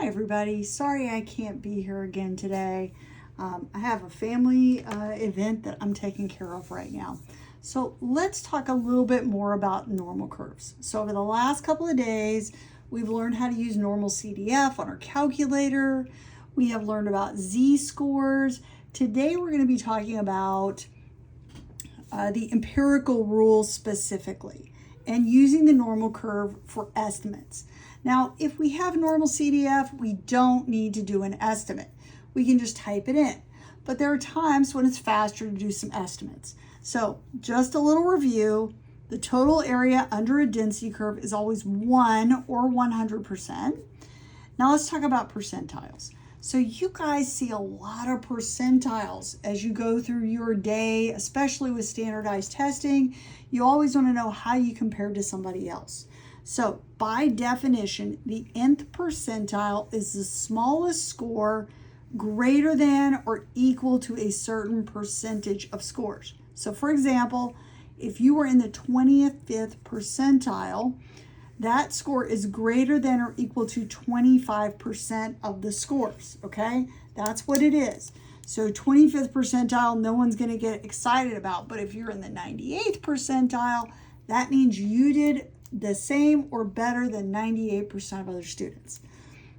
Hi everybody, sorry I can't be here again today. I have a family event that I'm taking care of right now. So let's talk a little bit more about normal curves. So over the last couple of days, we've learned how to use normal CDF on our calculator. We have learned about z-scores. Today we're going to be talking about the empirical rule specifically and using the normal curve for estimates. Now, if we have normal CDF, we don't need to do an estimate. We can just type it in. But there are times when it's faster to do some estimates. So just a little review. The total area under a density curve is always 1 or 100%. Now let's talk about percentiles. So you guys see a lot of percentiles as you go through your day, especially with standardized testing. You always want to know how you compare to somebody else. So by definition, the nth percentile is the smallest score greater than or equal to a certain percentage of scores. So for example, if you were in the 25th percentile, that score is greater than or equal to 25% of the scores, okay? That's what it is. So 25th percentile, no one's gonna get excited about, but if you're in the 98th percentile, that means you did the same or better than 98% of other students.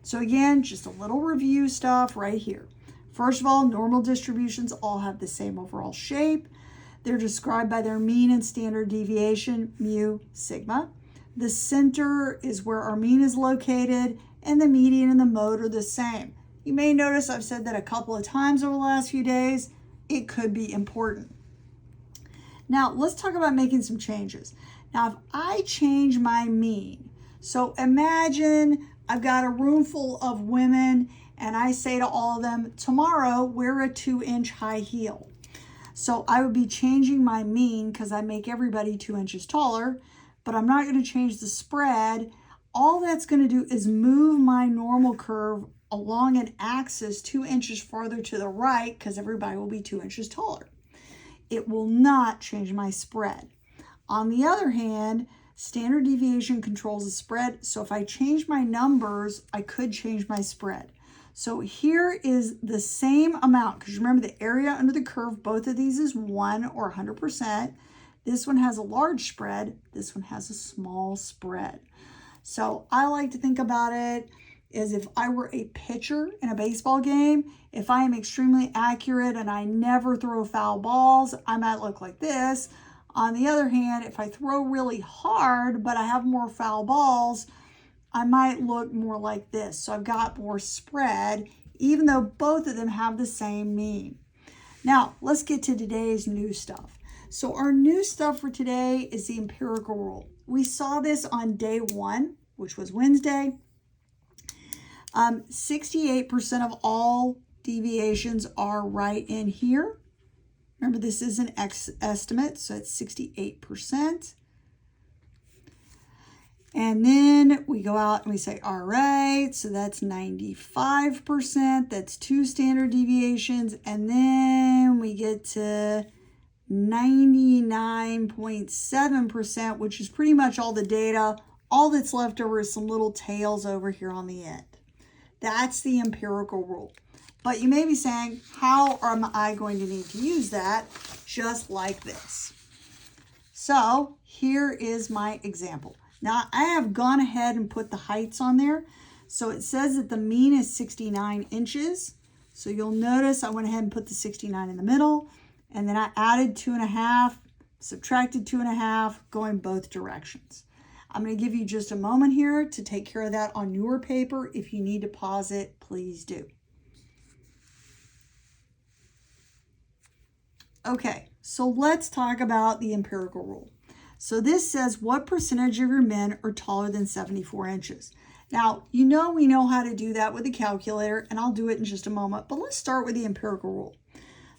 So again, just a little review stuff right here. First of all, normal distributions all have the same overall shape. They're described by their mean and standard deviation, mu, sigma. The center is where our mean is located, and the median and the mode are the same. You may notice I've said that a couple of times over the last few days. It could be important. Now, let's talk about making some changes. Now, if I change my mean, so imagine I've got a room full of women, and I say to all of them, tomorrow, wear a 2-inch high heel. So I would be changing my mean because I make everybody 2 inches taller, but I'm not going to change the spread. All that's going to do is move my normal curve along an axis 2 inches farther to the right because everybody will be 2 inches taller. It will not change my spread. On the other hand, standard deviation controls the spread. So if I change my numbers, I could change my spread. So here is the same amount, because remember the area under the curve, both of these is 1 or 100%. This one has a large spread. This one has a small spread. So I like to think about it as if I were a pitcher in a baseball game. If I am extremely accurate and I never throw foul balls, I might look like this. On the other hand, if I throw really hard, but I have more foul balls, I might look more like this. So I've got more spread, even though both of them have the same mean. Now, let's get to today's new stuff. So our new stuff for today is the empirical rule. We saw this on day 1, which was Wednesday. 68% of all deviations are right in here. Remember, this is an estimate, so it's 68%. And then we go out and we say, all right, so that's 95%. That's 2 standard deviations. And then we get to 99.7%, which is pretty much all the data. All that's left over is some little tails over here on the end. That's the empirical rule. But you may be saying, how am I going to need to use that? Just like this. So here is my example. Now I have gone ahead and put the heights on there. So it says that the mean is 69 inches. So you'll notice I went ahead and put the 69 in the middle. And then I added 2.5, subtracted 2.5, going both directions. I'm going to give you just a moment here to take care of that on your paper. If you need to pause it, please do. Okay, so let's talk about the empirical rule. So this says what percentage of your men are taller than 74 inches. Now, we know how to do that with a calculator, and I'll do it in just a moment, but let's start with the empirical rule.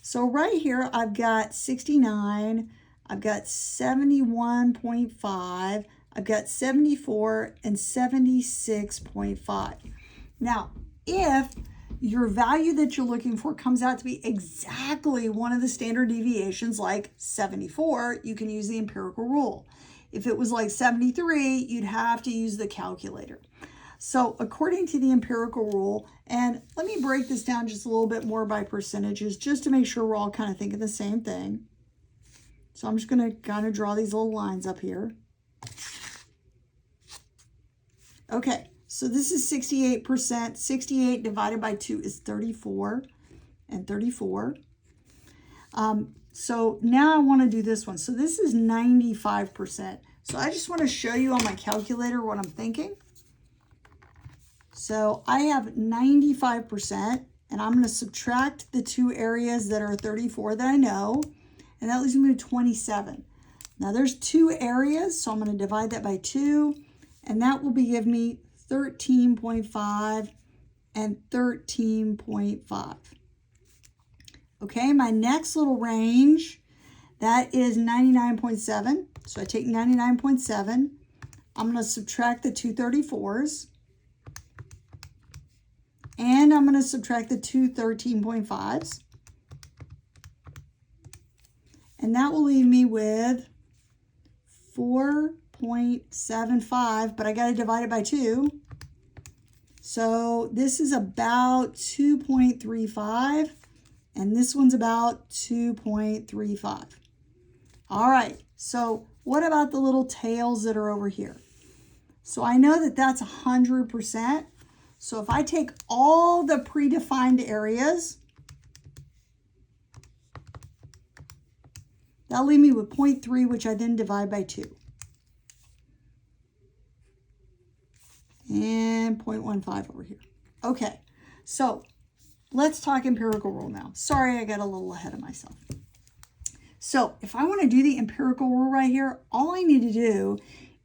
So right here, I've got 69, I've got 71.5, I've got 74, and 76.5. Now, if your value that you're looking for comes out to be exactly one of the standard deviations, like 74, you can use the empirical rule. If it was like 73, you'd have to use the calculator. So according to the empirical rule, and let me break this down just a little bit more by percentages, just to make sure we're all kind of thinking the same thing. So I'm just going to kind of draw these little lines up here. Okay, so this is 68%. 68 divided by 2 is 34, and 34. So now I want to do this one. So this is 95%. So I just want to show you on my calculator what I'm thinking. So I have 95%, and I'm going to subtract the two areas that are 34 that I know, and that leaves me with 27. Now there's two areas, so I'm going to divide that by 2, and that will give me 13.5 and 13.5. Okay, my next little range, that is 99.7. So I take 99.7. I'm going to subtract the two 34s. And I'm going to subtract the two 13.5s. And that will leave me with 4.75, but I got to divide it by 2. So this is about 2.35, and this one's about 2.35. All right, so what about the little tails that are over here? So I know that that's 100%. So if I take all the predefined areas, that'll leave me with 0.3, which I then divide by 2. And 0.15 over here. Okay, so let's talk empirical rule now. Sorry, I got a little ahead of myself. So if I want to do the empirical rule right here, all I need to do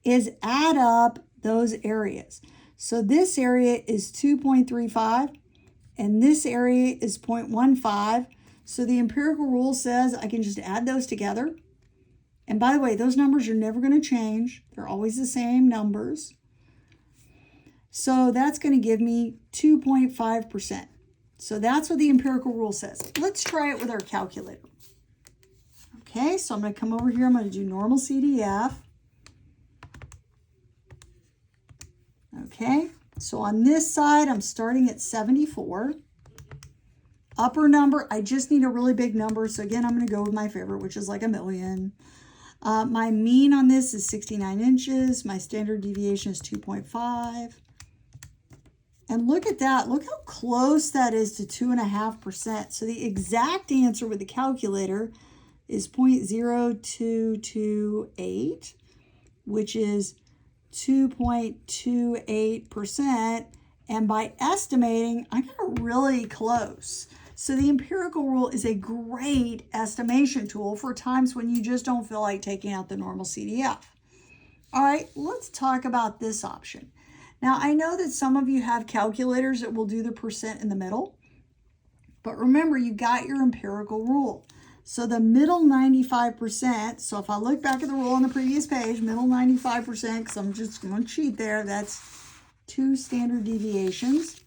is add up those areas. So this area is 2.35, and this area is 0.15. So the empirical rule says I can just add those together. And by the way, those numbers are never going to change. They're always the same numbers. So that's going to give me 2.5%. So that's what the empirical rule says. Let's try it with our calculator. Okay, so I'm going to come over here. I'm going to do normal CDF. Okay, so on this side, I'm starting at 74. Upper number, I just need a really big number. So again, I'm going to go with my favorite, which is like 1,000,000. My mean on this is 69 inches. My standard deviation is 2.5. And look at that. Look how close that is to 2.5%. So the exact answer with the calculator is 0.0228, which is 2.28%. And by estimating, I got really close. So the empirical rule is a great estimation tool for times when you just don't feel like taking out the normal CDF. All right, let's talk about this option. Now, I know that some of you have calculators that will do the percent in the middle, but remember, you got your empirical rule. So the middle 95%, so if I look back at the rule on the previous page, middle 95%, because I'm just going to cheat there, that's 2 standard deviations.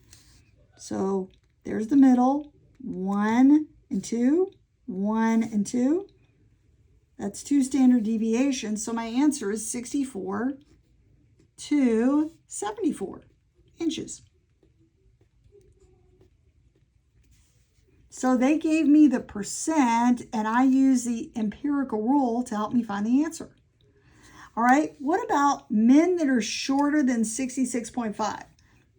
So there's the middle, 1 and 2, 1 and 2. That's 2 standard deviations. So my answer is 64 to 74 inches. So they gave me the percent, and I use the empirical rule to help me find the answer. All right, what about men that are shorter than 66.5?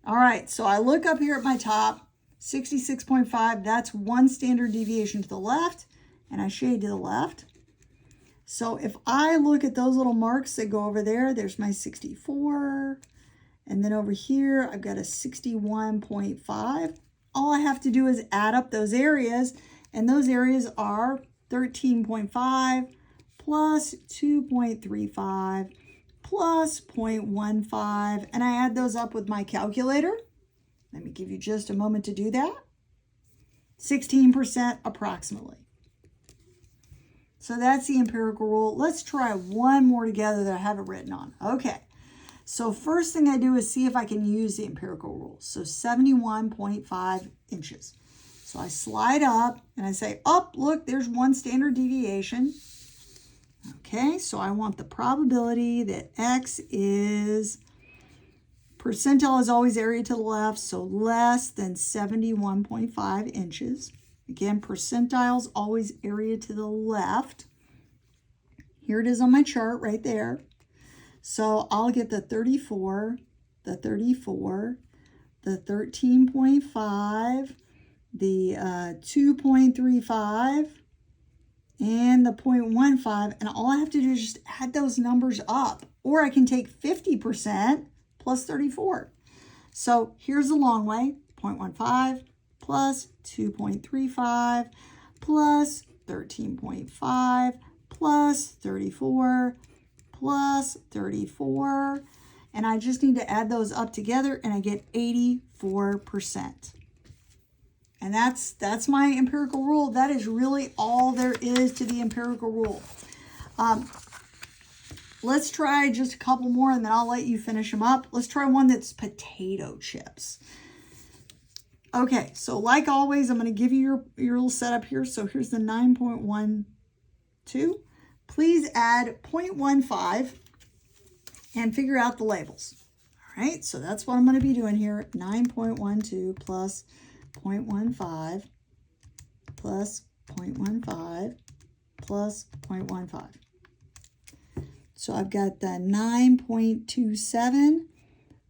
All right, so I look up here at my top, 66.5, that's 1 standard deviation to the left, and I shade to the left. So if I look at those little marks that go over there, there's my 64, and then over here, I've got a 61.5. All I have to do is add up those areas, and those areas are 13.5 plus 2.35 plus 0.15, and I add those up with my calculator. Let me give you just a moment to do that. 16% approximately. So that's the empirical rule. Let's try one more together that I have it written on. Okay. So first thing I do is see if I can use the empirical rule. So 71.5 inches. So I slide up and I say, oh, look, there's 1 standard deviation. Okay, so I want the probability that X is Percentile is always area to the left, so less than 71.5 inches. Again, percentile is always area to the left. Here it is on my chart right there. So I'll get the 34, the 34, the 13.5, the 2.35, and the 0.15, and all I have to do is just add those numbers up. Or I can take 50% plus 34. So here's the long way, 0.15 plus 2.35 plus 13.5 plus 34 plus 34. And I just need to add those up together and I get 84%. And that's my empirical rule. That is really all there is to the empirical rule. Let's try just a couple more and then I'll let you finish them up. Let's try one that's potato chips. Okay, so like always, I'm going to give you your little setup here. So here's the 9.12. Please add 0.15 and figure out the labels. All right, so that's what I'm going to be doing here. 9.12 plus 0.15 plus 0.15 plus 0.15. So I've got the 9.27,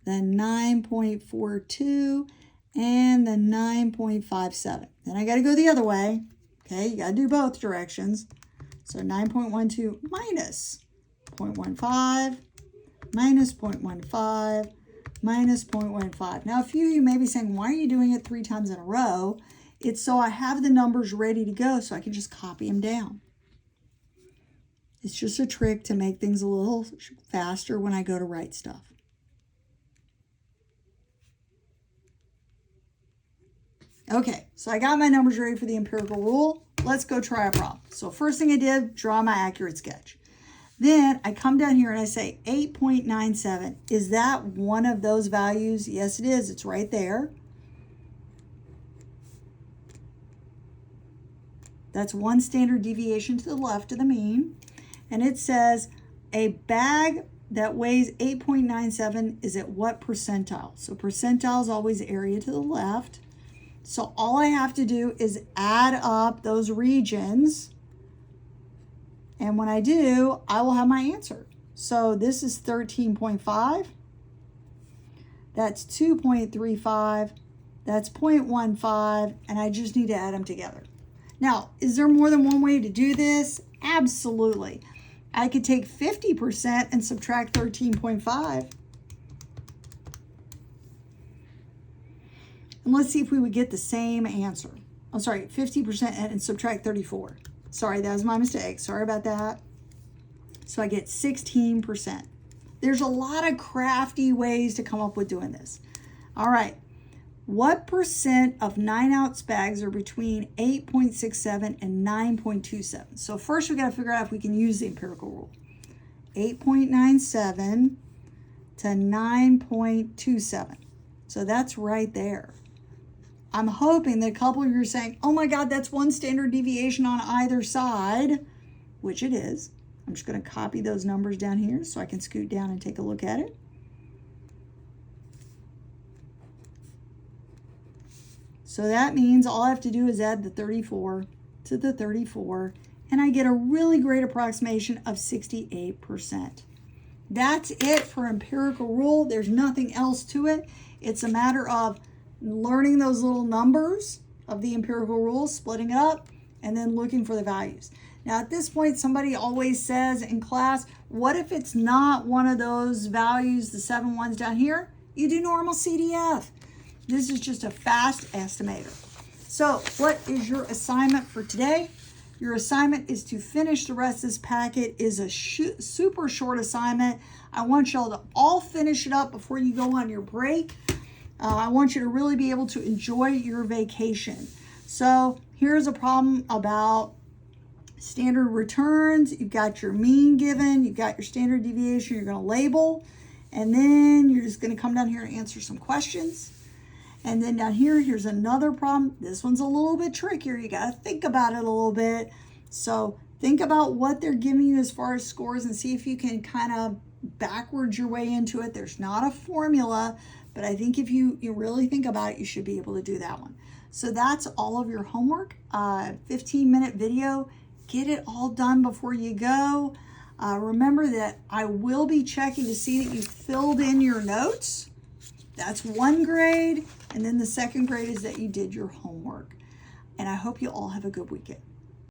the 9.42, and the 9.57. Then I got to go the other way. Okay, you got to do both directions. So 9.12 minus 0.15, minus 0.15, minus 0.15. Now, a few of you may be saying, why are you doing it 3 times in a row? It's so I have the numbers ready to go so I can just copy them down. It's just a trick to make things a little faster when I go to write stuff. Okay, so I got my numbers ready for the empirical rule. Let's go try a problem. So first thing I did, draw my accurate sketch. Then I come down here and I say 8.97. Is that one of those values? Yes, it is. It's right there. That's one standard deviation to the left of the mean. And it says a bag that weighs 8.97 is at what percentile? So percentile is always area to the left. So all I have to do is add up those regions. And when I do, I will have my answer. So this is 13.5. That's 2.35. That's 0.15. And I just need to add them together. Now, is there more than one way to do this? Absolutely. I could take 50% and subtract 13.5. And let's see if we would get the same answer. I'm sorry, 50% and subtract 34. Sorry, that was my mistake. Sorry about that. So I get 16%. There's a lot of crafty ways to come up with doing this. All right. What percent of 9-ounce bags are between 8.67 and 9.27? So first we got to figure out if we can use the empirical rule. 8.97 to 9.27. So that's right there. I'm hoping that a couple of you are saying, oh my God, that's one standard deviation on either side, which it is. I'm just going to copy those numbers down here so I can scoot down and take a look at it. So that means all I have to do is add the 34 to the 34, and I get a really great approximation of 68%. That's it for empirical rule. There's nothing else to it. It's a matter of learning those little numbers of the empirical rule, splitting it up, and then looking for the values. Now, at this point, somebody always says in class, what if it's not one of those values, the 7 ones down here? You do normal CDF. This is just a fast estimator. So what is your assignment for today? Your assignment is to finish the rest of this packet. Is a super short assignment. I want y'all to all finish it up before you go on your break. I want you to really be able to enjoy your vacation. So here's a problem about standard returns. You've got your mean given. You've got your standard deviation you're going to label. And then you're just going to come down here and answer some questions. And then down here, here's another problem. This one's a little bit trickier. You got to think about it a little bit. So think about what they're giving you as far as scores and see if you can kind of backwards your way into it. There's not a formula, but I think if you really think about it, you should be able to do that one. So that's all of your homework. 15-minute video. Get it all done before you go. Remember that I will be checking to see that you filled in your notes. That's one grade. And then the second grade is that you did your homework. And I hope you all have a good weekend.